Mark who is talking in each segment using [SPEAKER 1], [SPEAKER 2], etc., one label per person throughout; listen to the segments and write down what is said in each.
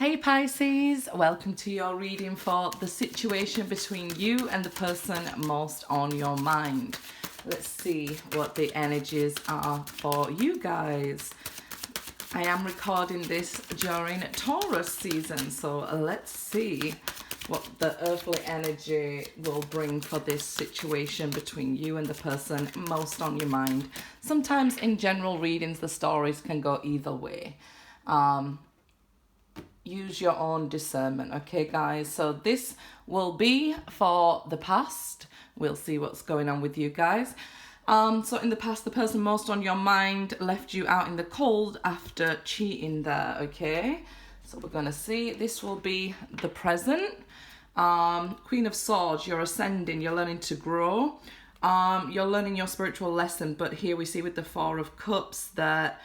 [SPEAKER 1] Hey Pisces, welcome to your reading for the situation between you and the person most on your mind. Let's see what the energies are for you guys. I am recording this during Taurus season, so let's see what the earthly energy will bring for this situation between you and the person most on your mind. Sometimes in general readings, the stories can go either way. Use your own discernment, okay guys? So this will be for the past. We'll see what's going on with you guys. So in the past, the person most on your mind left you out in the cold after cheating there, okay? So we're gonna see, this will be the present. Queen of Swords, you're ascending, you're learning to grow. You're learning your spiritual lesson, but here we see with the Four of Cups that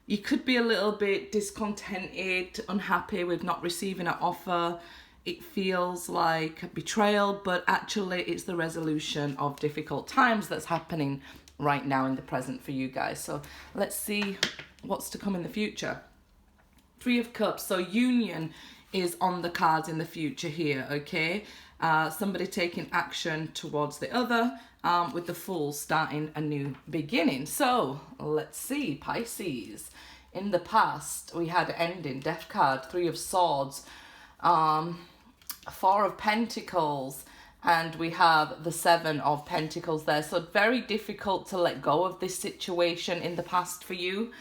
[SPEAKER 1] you could be a little bit discontented, unhappy with not receiving an offer. It feels like betrayal, but actually it's the resolution of difficult times that's happening right now in the present for you guys. So let's see what's to come in the future. Three of Cups, so union is on the cards in the future here, okay? Somebody taking action towards the other, with the Fool starting a new beginning. So let's see, Pisces. In the past, we had ending, Death card, Three of Swords, Four of Pentacles, and we have the Seven of Pentacles there. So very difficult to let go of this situation in the past for you.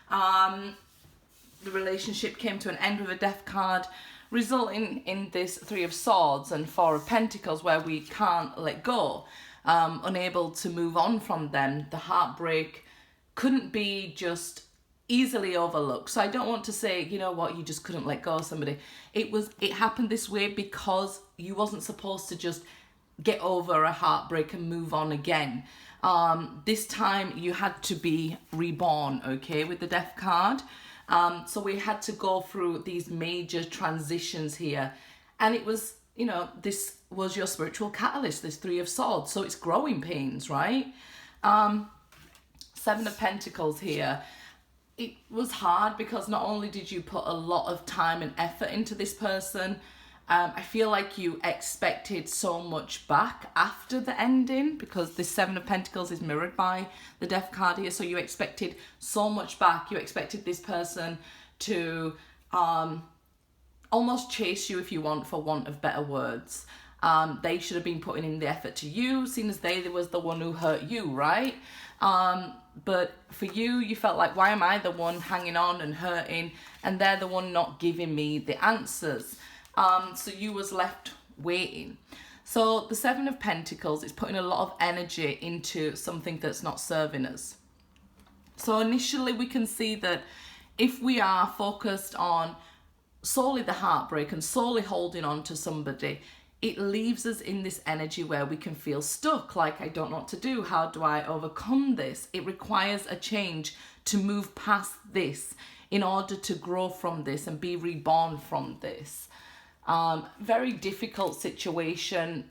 [SPEAKER 1] The relationship came to an end with a Death card, resulting in this Three of Swords and Four of Pentacles where we can't let go, unable to move on from them. The heartbreak couldn't be just easily overlooked. So I don't want to say, you know what, you just couldn't let go of somebody. It happened this way because you wasn't supposed to just get over a heartbreak and move on again. This time you had to be reborn, okay, with the Death card. So we had to go through these major transitions here. And it was, you know, this was your spiritual catalyst, this Three of Swords. So it's growing pains, right? Seven of Pentacles here. It was hard because not only did you put a lot of time and effort into this person, I feel like you expected so much back after the ending, because this Seven of Pentacles is mirrored by the Death card here. So you expected so much back. You expected this person to almost chase you, if you want, for want of better words. They should have been putting in the effort to you, seeing as they was the one who hurt you, right? But for you, you felt like, why am I the one hanging on and hurting, and they're the one not giving me the answers? So you was left waiting. So the Seven of Pentacles is putting a lot of energy into something that's not serving us. So initially we can see that if we are focused on solely the heartbreak and solely holding on to somebody, it leaves us in this energy where we can feel stuck, like, I don't know what to do. How do I overcome this? It requires a change to move past this in order to grow from this and be reborn from this. Very difficult situation,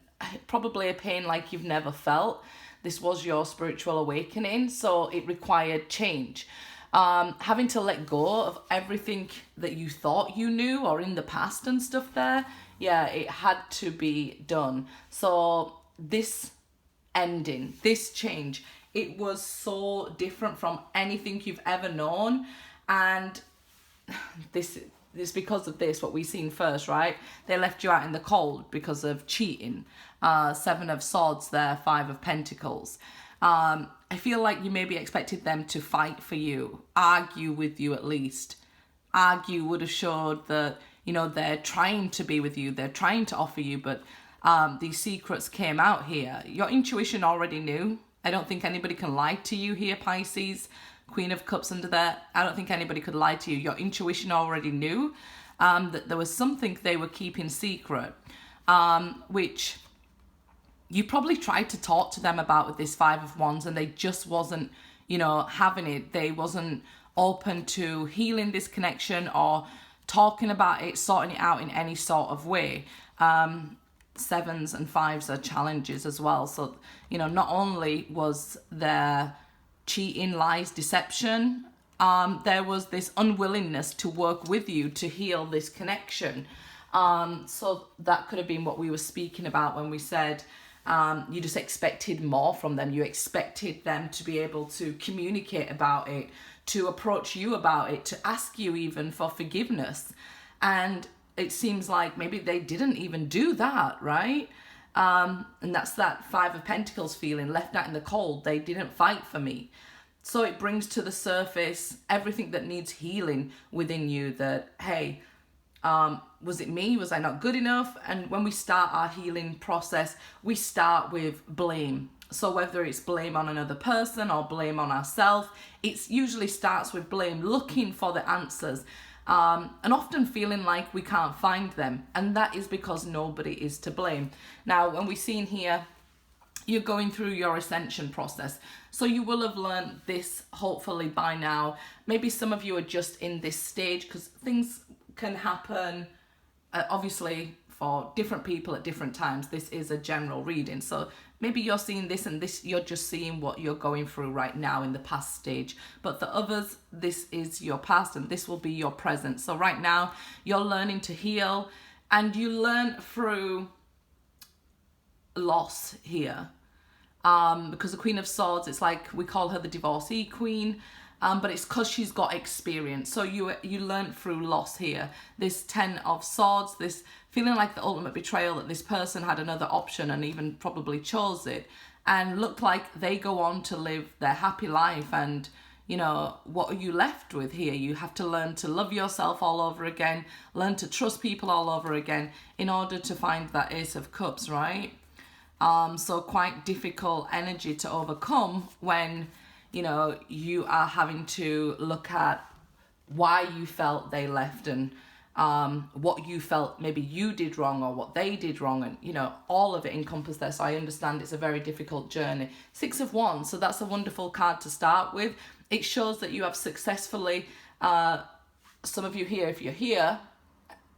[SPEAKER 1] probably a pain like you've never felt. This was your spiritual awakening, so it required change. Having to let go of everything that you thought you knew or in the past and stuff there, yeah, it had to be done. So this ending, this change, it was so different from anything you've ever known. And this is because of this, what we've seen first, right? They left you out in the cold because of cheating. Seven of Swords there, Five of Pentacles. I feel like you maybe expected them to fight for you, argue with you at least. Argue would have showed that, you know, they're trying to be with you, they're trying to offer you, but these secrets came out here. Your intuition already knew. I don't think anybody can lie to you here, Pisces. Queen of Cups under there. I don't think anybody could lie to you. Your intuition already knew that there was something they were keeping secret, which you probably tried to talk to them about with this Five of Wands, and they just wasn't, you know, having it. They wasn't open to healing this connection or talking about it, sorting it out in any sort of way. Sevens and fives are challenges as well. So, you know, not only was there cheating, lies, deception, there was this unwillingness to work with you to heal this connection. So that could have been what we were speaking about when we said you just expected more from them. You expected them to be able to communicate about it, to approach you about it, to ask you even for forgiveness. And it seems like maybe they didn't even do that, right? And that's that Five of Pentacles feeling, left out in the cold. They didn't fight for me. So it brings to the surface everything that needs healing within you, that, hey, was it me? Was I not good enough? And when we start our healing process, we start with blame. So whether it's blame on another person or blame on ourselves, it usually starts with blame, looking for the answers, and often feeling like we can't find them. And that is because nobody is to blame. Now, when we see in here, you're going through your ascension process. So you will have learned this hopefully by now. Maybe some of you are just in this stage because things can happen, obviously, for different people at different times. This is a general reading. So maybe you're seeing this and this, you're just seeing what you're going through right now in the past stage. But the others, this is your past and this will be your present. So right now, you're learning to heal, and you learn through loss here. Because the Queen of Swords, it's like we call her the divorcee queen, but it's because she's got experience. So you learn through loss here. This Ten of Swords, this feeling like the ultimate betrayal, that this person had another option and even probably chose it, and looked like they go on to live their happy life. And you know, what are you left with here? You have to learn to love yourself all over again, learn to trust people all over again in order to find that Ace of Cups, right? So quite difficult energy to overcome when, you know, you are having to look at why you felt they left, and what you felt maybe you did wrong or what they did wrong, and you know, all of it encompassed there. So I understand it's a very difficult journey. Six of Wands, so that's a wonderful card to start with. It shows that you have successfully, some of you here, if you're here,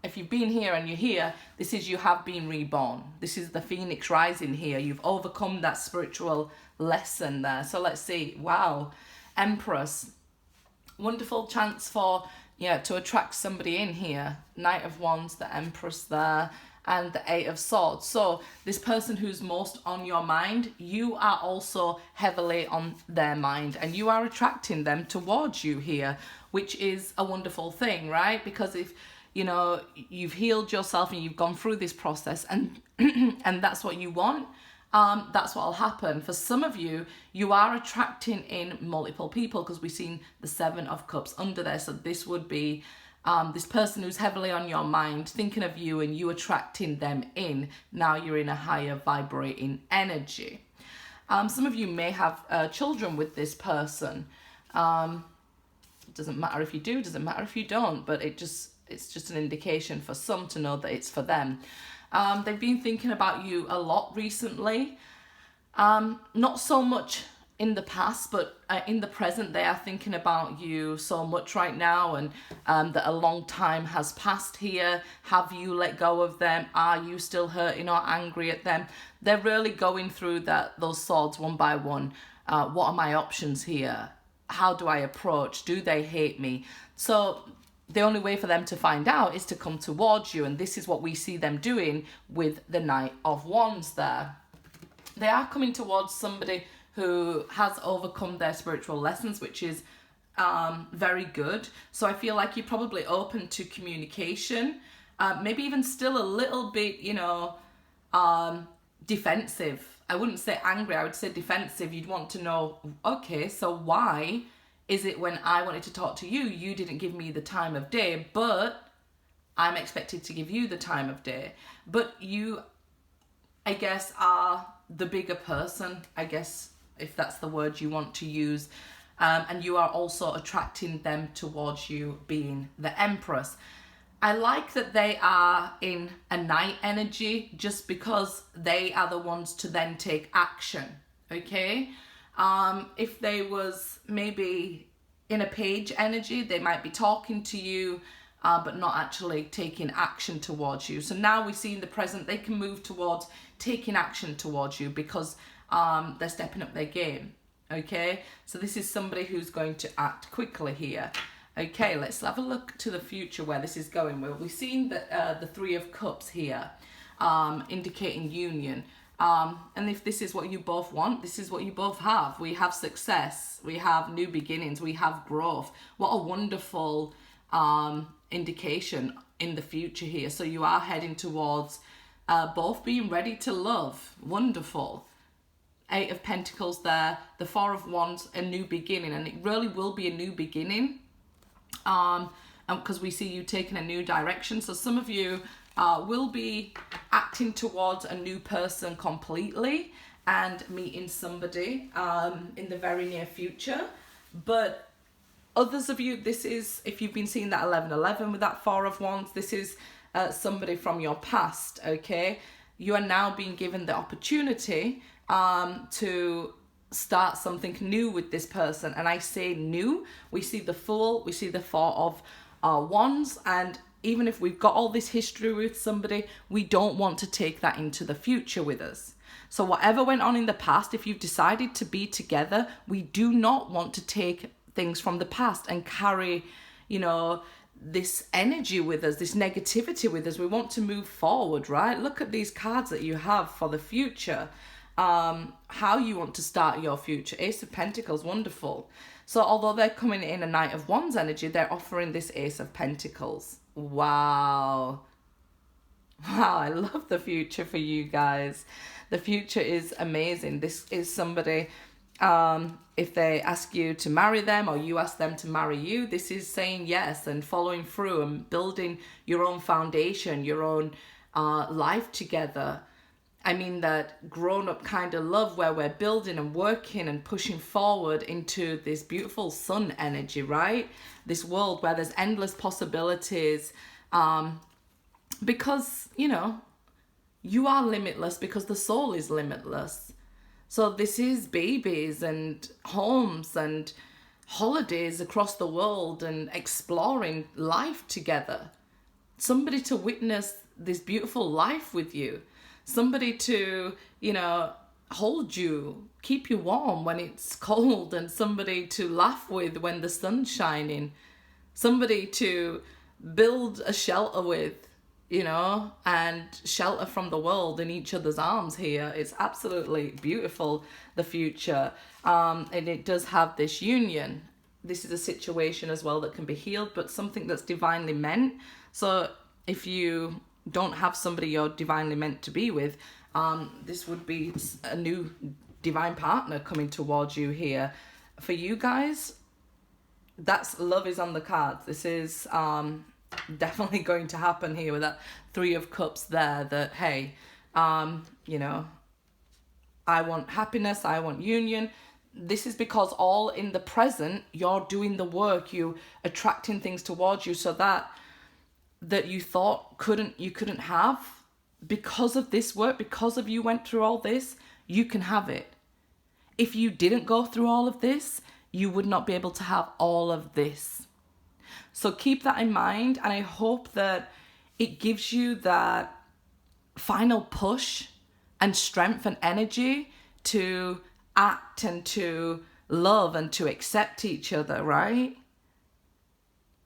[SPEAKER 1] if you've been here and you're here, this is you have been reborn. This is the Phoenix rising here. You've overcome that spiritual lesson there. So let's see. Wow. Empress. Wonderful chance for, yeah, to attract somebody in here. Knight of Wands, the Empress there, and the Eight of Swords. So this person who's most on your mind, you are also heavily on their mind, and you are attracting them towards you here, which is a wonderful thing, right? Because if you know, you've healed yourself and you've gone through this process, and and that's what you want, that's what will happen. For some of you, you are attracting in multiple people, because we've seen the Seven of Cups under there. So this would be this person who's heavily on your mind, thinking of you, and you attracting them in. Now you're in a higher vibrating energy. Some of you may have children with this person. It doesn't matter if you do, doesn't matter if you don't, but it's just an indication for some to know that it's for them. They've been thinking about you a lot recently. Not so much in the past, but in the present, they are thinking about you so much right now, and that a long time has passed here. Have you let go of them? Are you still hurting or angry at them? They're really going through those swords one by one. What are my options here? How do I approach? Do they hate me? So the only way for them to find out is to come towards you, and this is what we see them doing with the Knight of Wands there. They are coming towards somebody who has overcome their spiritual lessons, which is very good. So I feel like you're probably open to communication, maybe even still a little bit, you know, defensive. I wouldn't say angry, I would say defensive. You'd want to know, okay, so why is it when I wanted to talk to you, you didn't give me the time of day, but I'm expected to give you the time of day? But you, I guess, are the bigger person, I guess, if that's the word you want to use. And you are also attracting them towards you, being the Empress. I like that they are in a night energy, just because they are the ones to then take action, okay? If they was maybe in a page energy, they might be talking to you, but not actually taking action towards you. So now we see in the present, they can move towards taking action towards you, because they're stepping up their game, Okay, so this is somebody who's going to act quickly here. Okay, let's have a look to the future where this is going. Well, we've seen that the Three of Cups here, indicating union. And if this is what you both want, this is what you both have. We have success, we have new beginnings, we have growth. What a wonderful indication in the future here. So you are heading towards both being ready to love. Wonderful. Eight of Pentacles there, the Four of Wands, a new beginning, and it really will be a new beginning, and because we see you taking a new direction. So some of you will be acting towards a new person completely and meeting somebody in the very near future. But others of you, this is, if you've been seeing that 11-11 with that Four of Wands, this is somebody from your past. Okay, you are now being given the opportunity to start something new with this person. And I say new, we see the Fool, we see the Four of Wands, and even if we've got all this history with somebody, we don't want to take that into the future with us. So whatever went on in the past, if you've decided to be together, we do not want to take things from the past and carry, you know, this energy with us, this negativity with us. We want to move forward, right? Look at these cards that you have for the future. How you want to start your future. Ace of Pentacles, wonderful. So although they're coming in a Knight of Wands energy, they're offering this Ace of Pentacles. Wow. Wow, I love the future for you guys. The future is amazing. This is somebody, if they ask you to marry them or you ask them to marry you, this is saying yes and following through and building your own foundation, your own life together. I mean, that grown-up kind of love where we're building and working and pushing forward into this beautiful sun energy, right? This world where there's endless possibilities, because, you know, you are limitless because the soul is limitless. So this is babies and homes and holidays across the world and exploring life together. Somebody to witness this beautiful life with you. Somebody to, you know, hold you, keep you warm when it's cold, and somebody to laugh with when the sun's shining. Somebody to build a shelter with, you know, and shelter from the world in each other's arms here. It's absolutely beautiful, the future. And it does have this union. This is a situation as well that can be healed, but something that's divinely meant. So if you don't have somebody you're divinely meant to be with, this would be a new divine partner coming towards you here. For you guys, that's love is on the cards. This is definitely going to happen here with that Three of Cups there, that, hey, you know, I want happiness, I want union. This is because all in the present, you're doing the work, you attracting things towards you, so that you thought you couldn't have, because of this work, because of you went through all this, you can have it. If you didn't go through all of this, you would not be able to have all of this. So keep that in mind, and I hope that it gives you that final push and strength and energy to act and to love and to accept each other, right?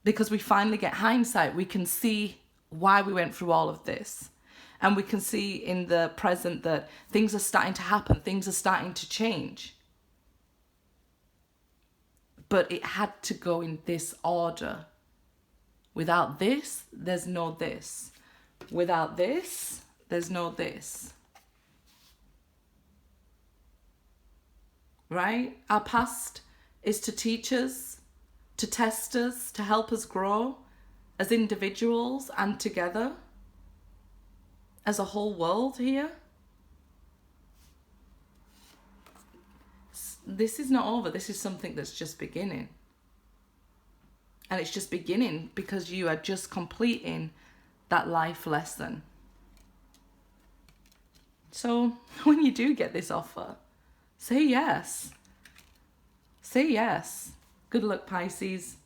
[SPEAKER 1] Because we finally get hindsight. We can see why we went through all of this. And we can see in the present that things are starting to happen. Things are starting to change. But it had to go in this order. Without this, there's no this. Without this, there's no this. Right? Our past is to teach us, to test us, to help us grow as individuals and together as a whole world here. This is not over. This is something that's just beginning. And it's just beginning because you are just completing that life lesson. So when you do get this offer, say yes. Say yes. Good luck, Pisces.